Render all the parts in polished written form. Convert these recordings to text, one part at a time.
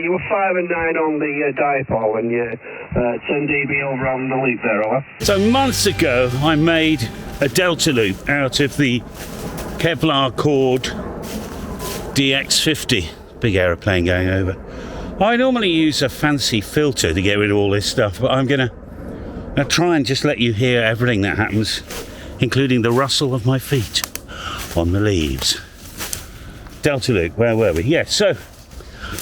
You were 5 and 9 on the dipole and you 10 dB over on the loop there, Ola. So months ago I made a delta loop out of the Kevlar cord DX50, big aeroplane going over. I normally use a fancy filter to get rid of all this stuff, but I'm gonna try and just let you hear everything that happens, including the rustle of my feet on the leaves. Delta loop, where were we? Yeah, so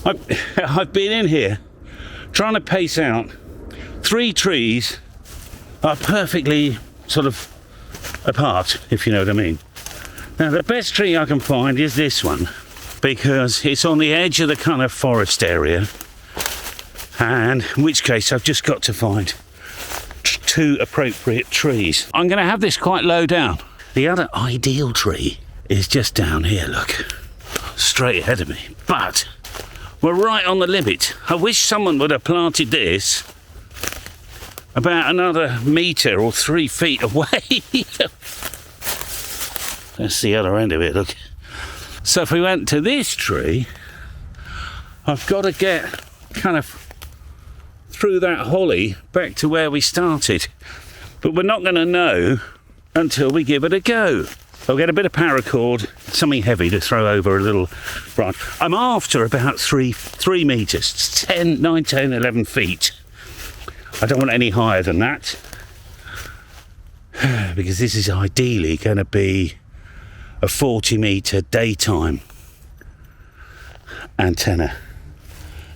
I've been in here trying to pace out 3 trees are perfectly sort of apart, if you know what I mean. Now the best tree I can find is this one, because it's on the edge of the kind of forest area, and in which case I've just got to find 2 appropriate trees. I'm going to have this quite low down. The other ideal tree is just down here, look, straight ahead of me, but we're right on the limit. I wish someone would have planted this about another metre or 3 feet away. That's the other end of it, look. So if we went to this tree, I've got to get kind of through that holly back to where we started. But we're not going to know until we give it a go. I'll get a bit of paracord, something heavy to throw over a little branch. I'm after about 3 metres, 9, 10, 11 feet. I don't want any higher than that, because this is ideally going to be a 40-metre daytime antenna.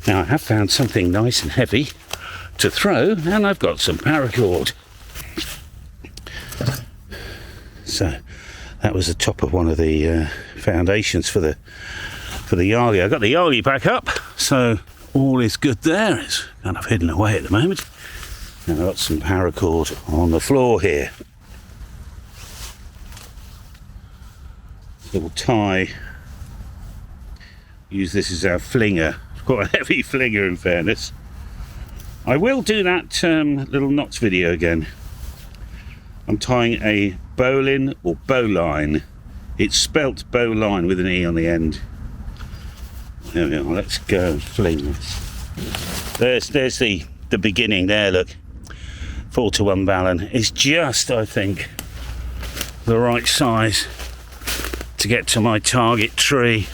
Now I have found something nice and heavy to throw, and I've got some paracord. So that was the top of one of the foundations for the Yagi. I got the Yagi back up, so all is good there. It's kind of hidden away at the moment. And I've got some paracord on the floor here. Little tie. Use this as our flinger. Quite a heavy flinger, in fairness. I will do that little knots video again. I'm tying a balun or bowline. It's spelt bowline with an E on the end. There we are. Let's go and fling this. There's the beginning there, look. 4-to-1 balun. It's just, I think, the right size to get to my target tree.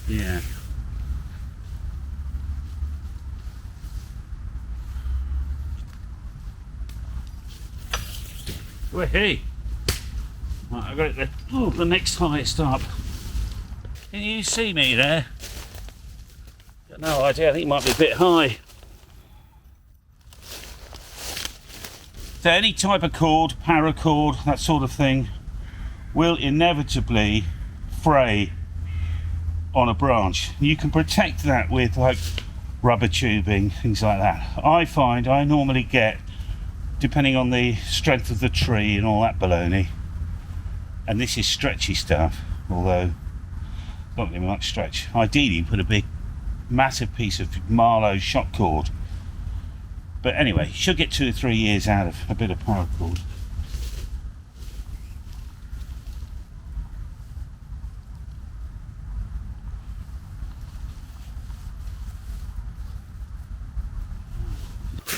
Yeah. Well, hey. Right, I've got it there. Oh, the next highest up. Can you see me there? Got no idea, I think it might be a bit high. So any type of cord, paracord, that sort of thing, will inevitably fray on a branch. You can protect that with like rubber tubing, things like that. I find I normally get, depending on the strength of the tree and all that baloney, and this is stretchy stuff, although not going to be much stretch. Ideally put a big massive piece of Marlowe shot cord, but anyway, should get 2 or 3 years out of a bit of paracord.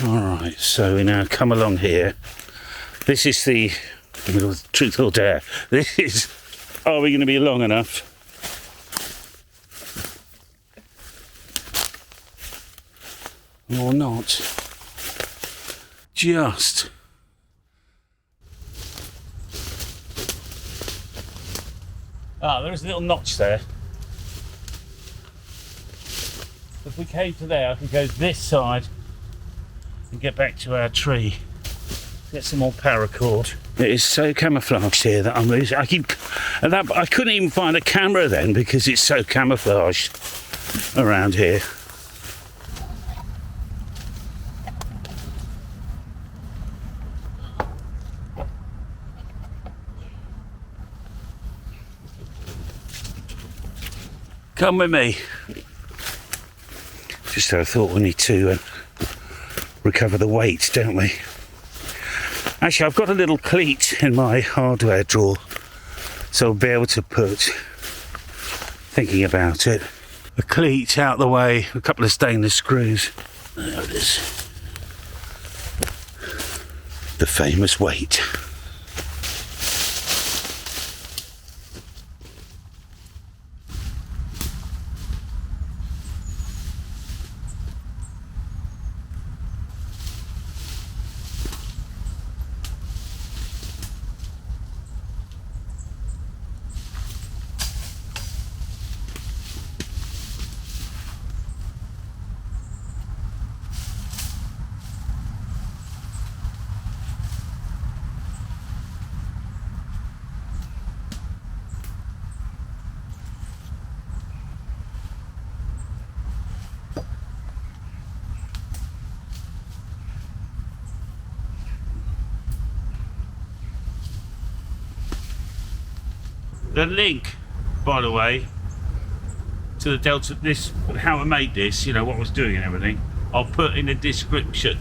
Alright, so we now come along here. This is the truth or dare. This is, are we going to be long enough? Or not? Just. Ah, there is a little notch there. If we came to there, I could go this side and get back to our tree. Get some more paracord. It is so camouflaged here that I'm losing. I couldn't even find a camera then because it's so camouflaged around here. Come with me. Just so I thought we need to recover the weight, don't we? Actually, I've got a little cleat in my hardware drawer So I'll be able to put, thinking about it, a cleat out the way, a couple of stainless screws. There it is. The famous weight. The link, by the way, to the Delta, this, how I made this, you know, what I was doing and everything, I'll put in the description.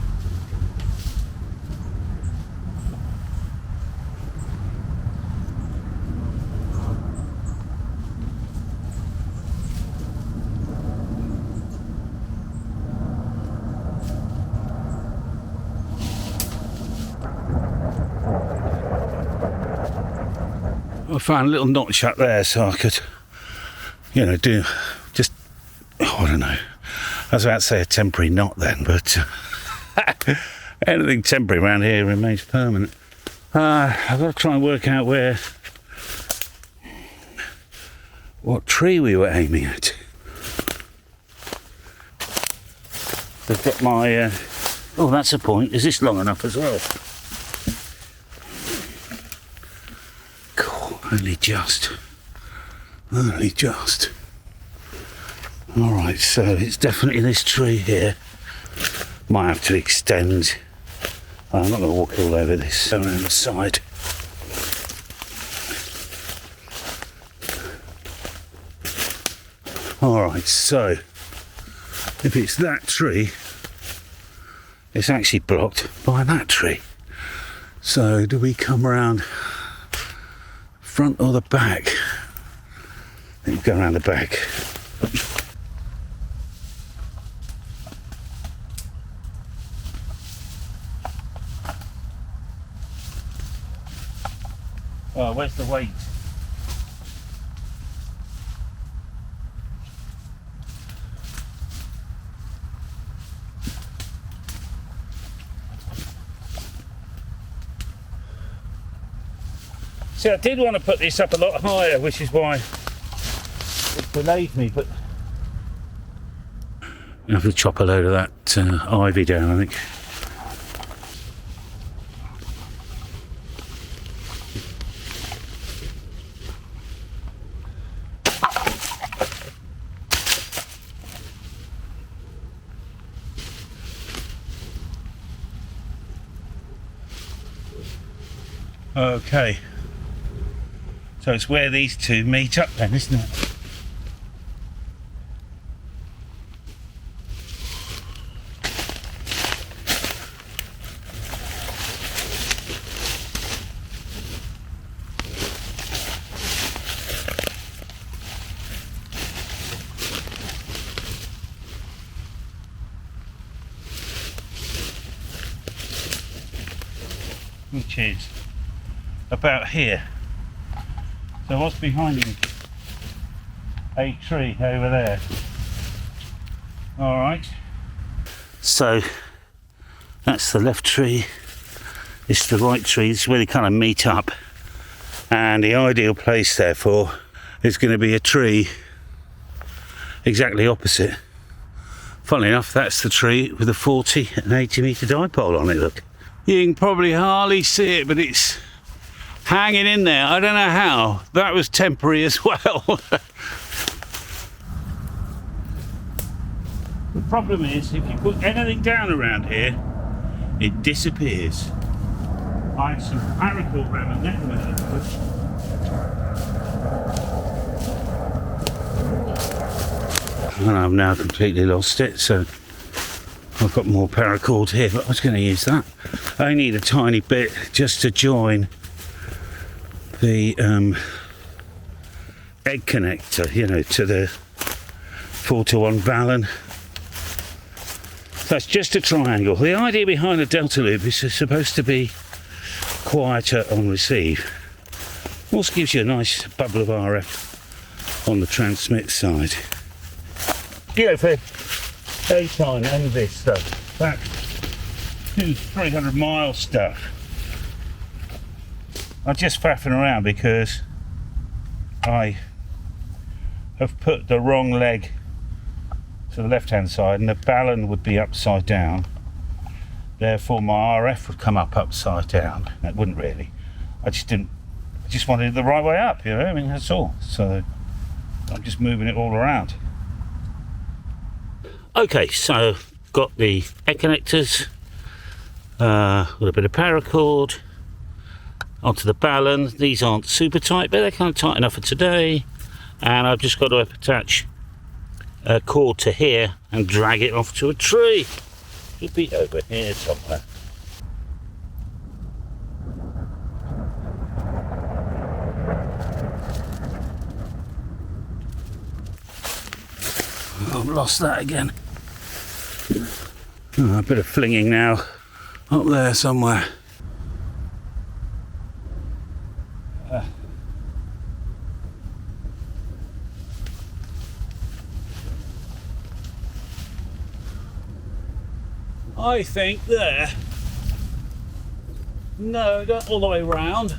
I found a little notch up there so I could, you know, do just, oh, I don't know. I was about to say a temporary knot then, but anything temporary around here remains permanent. I've got to try and work out what tree we were aiming at. I've got my, oh, that's a point. Is this long enough as well? Only just. Alright, so it's definitely this tree here. Might have to extend. I'm not going to walk all over this. Go around the side. Alright, so if it's that tree, it's actually blocked by that tree. So do we come around front or the back? I think we go around the back. Oh, where's the weight? See, I did want to put this up a lot higher, which is why it delayed me, but I have to chop a load of that ivy down, I think. Okay. So it's where these two meet up then, isn't it? Which is about here. So what's behind him? A tree over there. Alright. So that's the left tree. It's the right tree. This is where they kind of meet up. And the ideal place therefore is going to be a tree exactly opposite. Funnily enough, that's the tree with a 40 and 80 metre dipole on it, look. You can probably hardly see it, but it's hanging in there. I don't know how. That was temporary as well. The problem is, if you put anything down around here, it disappears. I had some paracord around the neck of it. And I've now completely lost it, so I've got more paracord here, but I was going to use that. I need a tiny bit just to join the egg connector, you know, to the 4-to-1 balun. That's just a triangle. The idea behind a delta loop is it's supposed to be quieter on receive. Also gives you a nice bubble of RF on the transmit side. You know, for daytime and this stuff, that 200-300 mile stuff, I'm just faffing around because I have put the wrong leg to the left hand side and the balun would be upside down, therefore my RF would come up upside down. It wouldn't really. I just wanted it the right way up, you know, I mean, that's all. So I'm just moving it all around. Okay, so got the egg connectors with a bit of paracord onto the balun. These aren't super tight, but they're kind of tight enough for today. And I've just got to attach a cord to here and drag it off to a tree. Should be over here somewhere. I've lost that again. Oh, a bit of flinging now. Up there somewhere. I think there. No, not all the way round.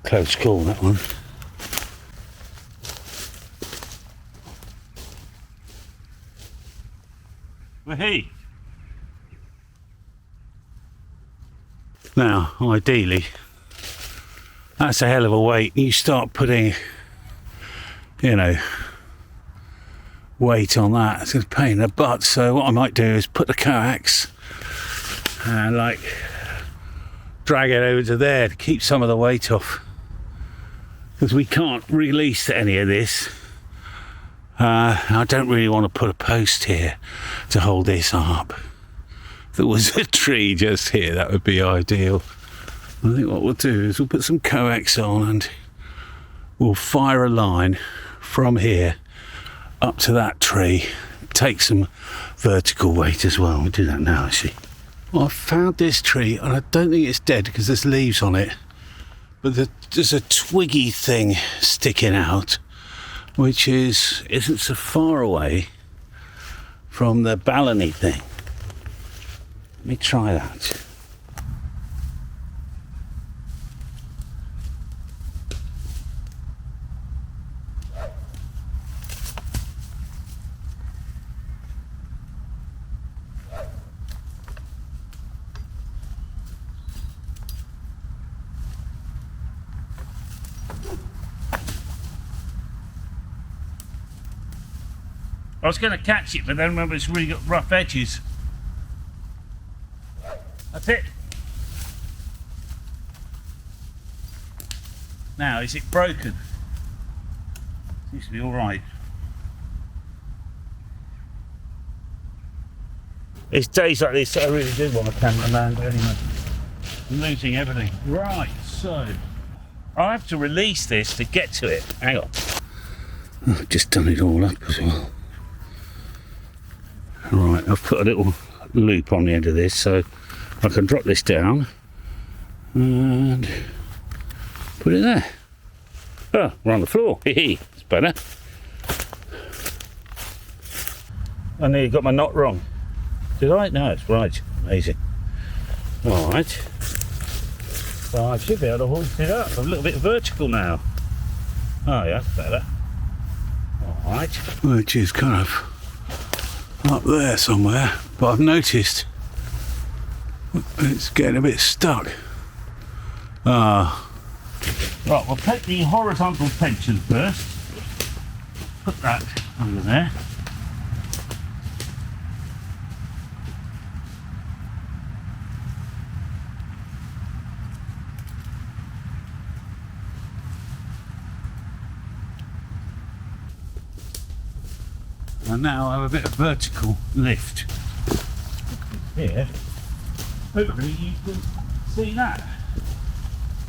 Close call, that one. Hey. Now, ideally, that's a hell of a weight. You start putting, you know, weight on that, it's a pain in the butt. So what I might do is put the coax and like drag it over to there to keep some of the weight off, because we can't release any of this. I don't really want to put a post here to hold this up. If there was a tree just here, that would be ideal. I think what we'll do is we'll put some coax on and we'll fire a line from here up to that tree. Take some vertical weight as well. We'll do that now, actually. Well, I've found this tree and I don't think it's dead because there's leaves on it. But there's a twiggy thing sticking out, which isn't so far away from the balun-y thing. Let me try that. I was going to catch it, but then remember it's really got rough edges. That's it. Now, is it broken? Seems to be all right. It's days like this that I really do want a cameraman, but anyway, I'm losing everything. Right, so I have to release this to get to it. Hang on. Oh, I've just done it all up as well. Right, I've put a little loop on the end of this so I can drop this down and put it there. Oh, we're on the floor. It's better. I nearly got my knot wrong. Did I? No, it's right. Amazing. Alright. So I should be able to hoist it up. I'm a little bit vertical now. Oh yeah, that's better. Alright. Which is kind of up there somewhere, but I've noticed it's getting a bit stuck. Right, we'll take the horizontal tension first. Put that under there. And now I have a bit of vertical lift here. Hopefully you can see that.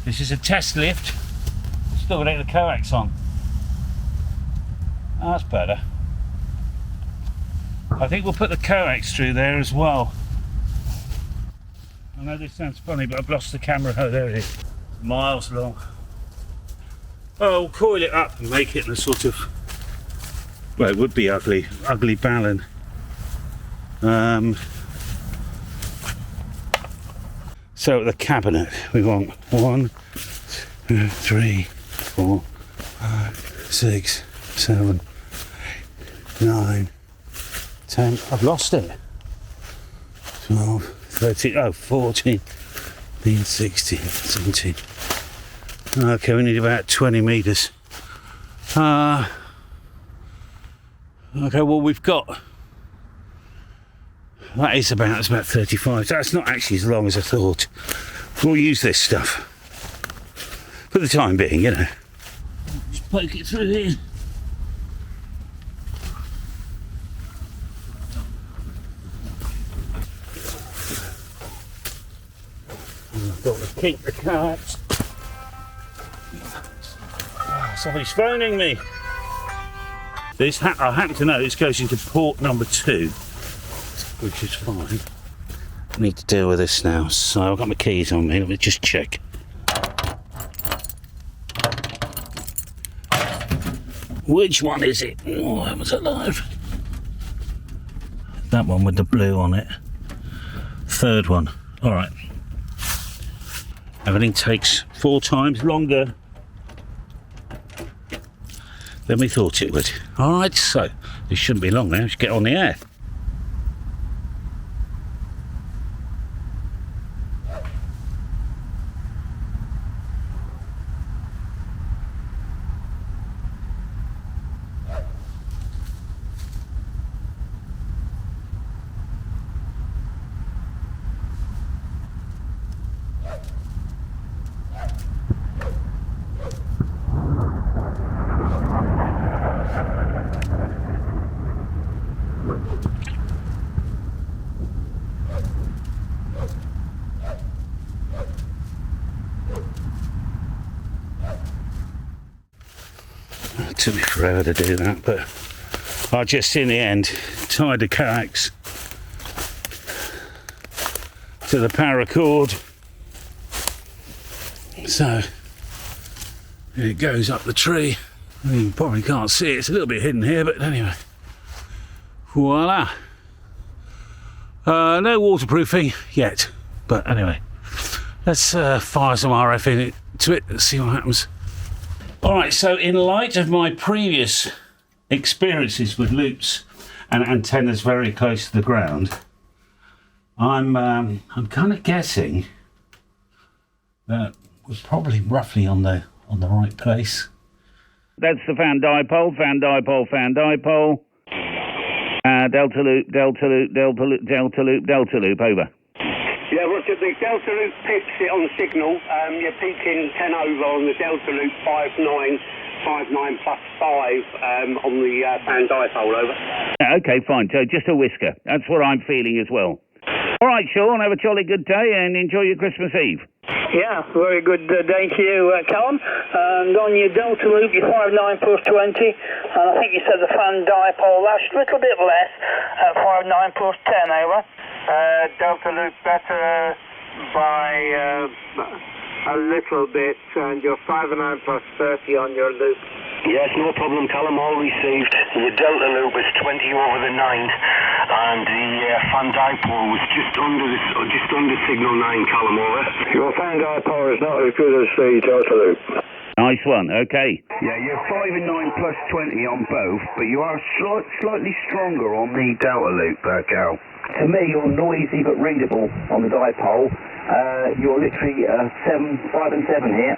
This is a test lift. Still got the coax on. That's better. I think we'll put the coax through there as well. I know this sounds funny, but I've lost the camera. Oh, there it is. Miles long. Oh, we'll coil it up and make it in a sort of, well, it would be ugly balun. So the cabinet, we want 1, 2, 3, 4, 5, 6, 7, 8, 9, 10. I've lost it. 12, 13, oh, 14, 15, 16, 17. Okay, we need about 20 metres. Okay, well, we've got, it's about 35. That's not actually as long as I thought. We'll use this stuff for the time being, you know. Just poke it through here. I've got to keep the carts. Somebody's phoning me. This I happen to know this goes into port number 2. Which is fine. I need to deal with this now, so I've got my keys on me. Let me just check. Which one is it? Oh, that was alive. That one with the blue on it. Third one. All right. Everything takes 4 times longer than we thought it would. All right, so this shouldn't be long now. Let's get on the air. It took me forever to do that, but I just in the end tied the coax to the paracord, so it goes up the tree. You probably can't see it, it's a little bit hidden here, but anyway, voila. No waterproofing yet, but anyway, let's fire some RF into it and see what happens. Alright, so in light of my previous experiences with loops and antennas very close to the ground, I'm kind of guessing that we're probably roughly on the right place. That's the fan dipole, fan dipole, fan dipole. Delta loop, delta loop, delta loop, delta loop, delta loop, over. Yeah, Roger, the delta loop pips it on signal. You're peaking 10 over on the delta loop, 59 plus 5 on the fan dipole, over. Okay, fine. So just a whisker. That's what I'm feeling as well. All right, Sean, have a jolly good day and enjoy your Christmas Eve. Yeah, very good day to you, Callum. And on your delta loop, your 59 plus 20, and I think you said the fan dipole, that's a little bit less, 59 plus 10, over. Delta loop better by a little bit, and your 59 plus 30 on your loop. Yes, no problem, Callum, all received. Your delta loop was 20 over the 9, and the fan dipole was just under signal 9, Callum, over. Your fan dipole is not as good as the delta loop. Nice one, okay. Yeah, you're 59 plus 20 on both, but you are slightly stronger on the delta loop, Cal. To me, you're noisy but readable on the dipole. You're literally 5 and 7 here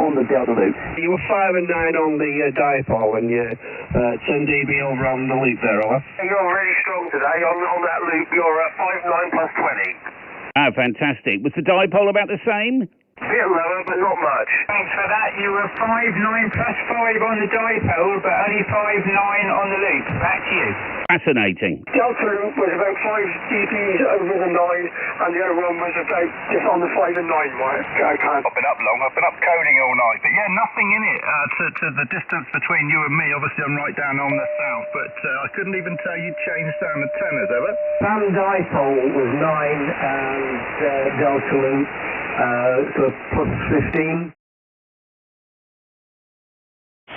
on the delta loop. You were 5 and 9 on the dipole, and you're 10 dB over on the loop there, Ola. You're really strong today on that loop. You're 59 plus 20. Oh, fantastic. Was the dipole about the same? bit lower, but not much. Thanks for that. You were 5.9 plus 5 on the dipole, but only 5.9 on the loop. Back to you. Fascinating. Delta loop was about 5 dBs over the 9, and the other one was about just on the 5 and 9 mark. I can't. I've been up long, I've been up coding all night, but yeah, nothing in it to the distance between you and me. Obviously I'm right down on the south, but I couldn't even tell you changed down the tenors, over. Fan dipole was 9 and delta loop so plus 15.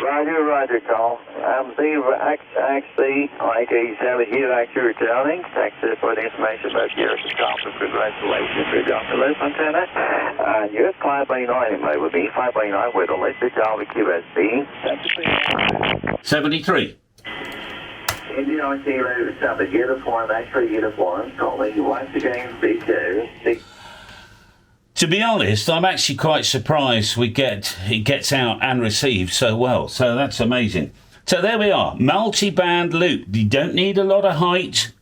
Roger, call. MC XC, Mike 87 here, accurate returning. Thanks for the information about your conference. Congratulations for your loop antenna. And you're 5.9 in with me, 5.9 with a listed Java QSB. 73. Indian Kilo 7 uniform, X-ray uniform, calling once again, B2. To be honest, I'm actually quite surprised it gets out and received so well. So that's amazing. So there we are. Multi-band loop. You don't need a lot of height.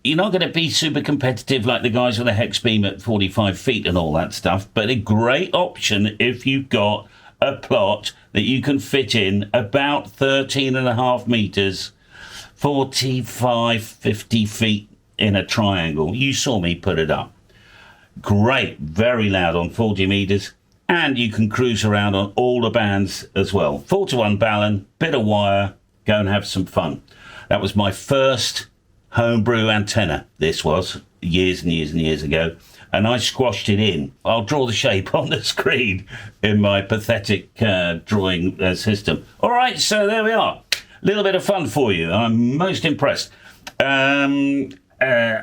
You're not going to be super competitive like the guys with a hex beam at 45 feet and all that stuff. But a great option if you've got a plot that you can fit in about 13.5 meters, 45, 50 feet in a triangle. You saw me put it up. Great, very loud on 40 meters, and you can cruise around on all the bands as well. 4-to-1 balun, bit of wire, go and have some fun. That was my first homebrew antenna. This was years and years and years ago, and I squashed it in. I'll draw the shape on the screen in my pathetic drawing system. All right, so there we are. A little bit of fun for you. I'm most impressed.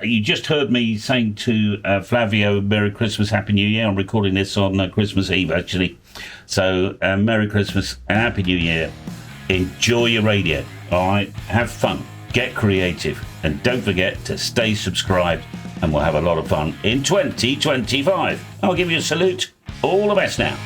You just heard me saying to Flavio, Merry Christmas, Happy New Year. I'm recording this on Christmas Eve, actually. So, Merry Christmas and Happy New Year. Enjoy your radio, all right? Have fun, get creative, and don't forget to stay subscribed, and we'll have a lot of fun in 2025. I'll give you a salute. All the best now.